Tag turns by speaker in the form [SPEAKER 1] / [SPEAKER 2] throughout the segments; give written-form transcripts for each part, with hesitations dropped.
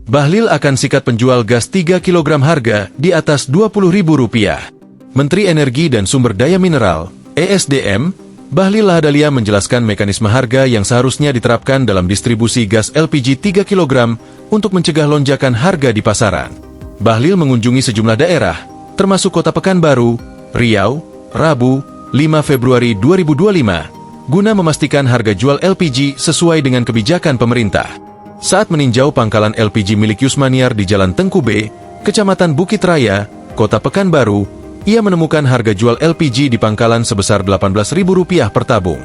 [SPEAKER 1] Bahlil akan sikat penjual gas 3 kg harga di atas Rp20.000. Menteri Energi dan Sumber Daya Mineral, ESDM, Bahlil Lahadalia menjelaskan mekanisme harga yang seharusnya diterapkan dalam distribusi gas LPG 3 kg untuk mencegah lonjakan harga di pasaran. Bahlil mengunjungi sejumlah daerah, termasuk Kota Pekanbaru, Riau, Rabu, 5 Februari 2025, guna memastikan harga jual LPG sesuai dengan kebijakan pemerintah. Saat meninjau pangkalan LPG milik Yusmaniar di Jalan Tengku B, Kecamatan Bukit Raya, Kota Pekanbaru, ia menemukan harga jual LPG di pangkalan sebesar Rp18.000 per tabung.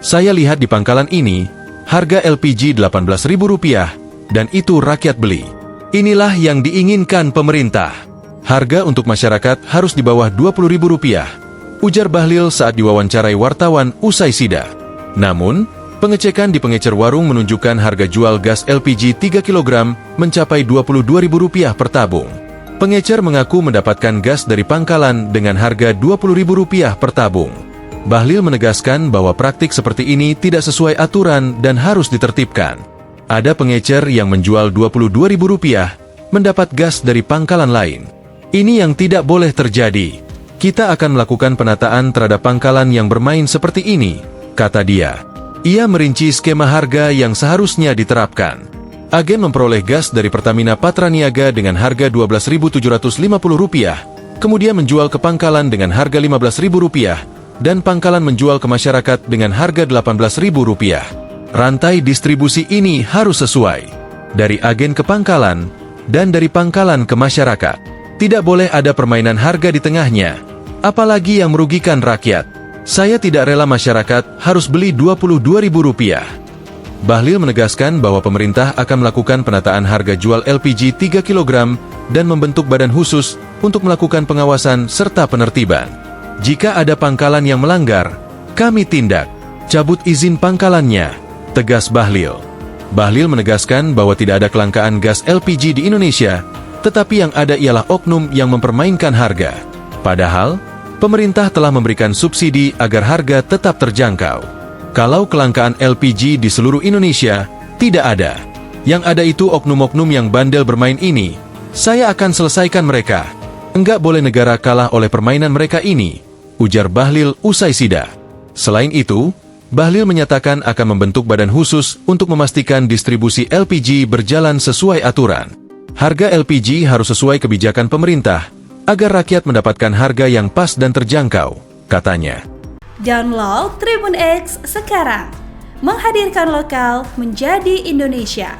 [SPEAKER 1] Saya lihat di pangkalan ini, harga LPG Rp18.000 dan itu rakyat beli. Inilah yang diinginkan pemerintah. Harga untuk masyarakat harus di bawah Rp20.000, ujar Bahlil saat diwawancarai wartawan usai sida. Namun, pengecekan di pengecer warung menunjukkan harga jual gas LPG 3 kg mencapai Rp22.000 per tabung. Pengecer mengaku mendapatkan gas dari pangkalan dengan harga Rp20.000 per tabung. Bahlil menegaskan bahwa praktik seperti ini tidak sesuai aturan dan harus ditertibkan. Ada pengecer yang menjual Rp22.000 mendapat gas dari pangkalan lain. Ini yang tidak boleh terjadi. Kita akan melakukan penataan terhadap pangkalan yang bermain seperti ini, kata dia. Ia merinci skema harga yang seharusnya diterapkan. Agen memperoleh gas dari Pertamina Patraniaga dengan harga Rp12.750, kemudian menjual ke pangkalan dengan harga Rp15.000, dan pangkalan menjual ke masyarakat dengan harga Rp18.000. Rantai distribusi ini harus sesuai. Dari agen ke pangkalan, dan dari pangkalan ke masyarakat. Tidak boleh ada permainan harga di tengahnya, apalagi yang merugikan rakyat. Saya tidak rela masyarakat harus beli Rp22.000. Bahlil menegaskan bahwa pemerintah akan melakukan penataan harga jual LPG 3 kg dan membentuk badan khusus untuk melakukan pengawasan serta penertiban. Jika ada pangkalan yang melanggar, kami tindak. Cabut izin pangkalannya, tegas Bahlil. Bahlil menegaskan bahwa tidak ada kelangkaan gas LPG di Indonesia, tetapi yang ada ialah oknum yang mempermainkan harga. Padahal, pemerintah telah memberikan subsidi agar harga tetap terjangkau. Kalau kelangkaan LPG di seluruh Indonesia, tidak ada. Yang ada itu oknum-oknum yang bandel bermain ini. Saya akan selesaikan mereka. Enggak boleh negara kalah oleh permainan mereka ini, ujar Bahlil usai sida. Selain itu, Bahlil menyatakan akan membentuk badan khusus untuk memastikan distribusi LPG berjalan sesuai aturan. Harga LPG harus sesuai kebijakan pemerintah, agar rakyat mendapatkan harga yang pas dan terjangkau, katanya.
[SPEAKER 2] Download Tribun X sekarang, menghadirkan lokal menjadi Indonesia.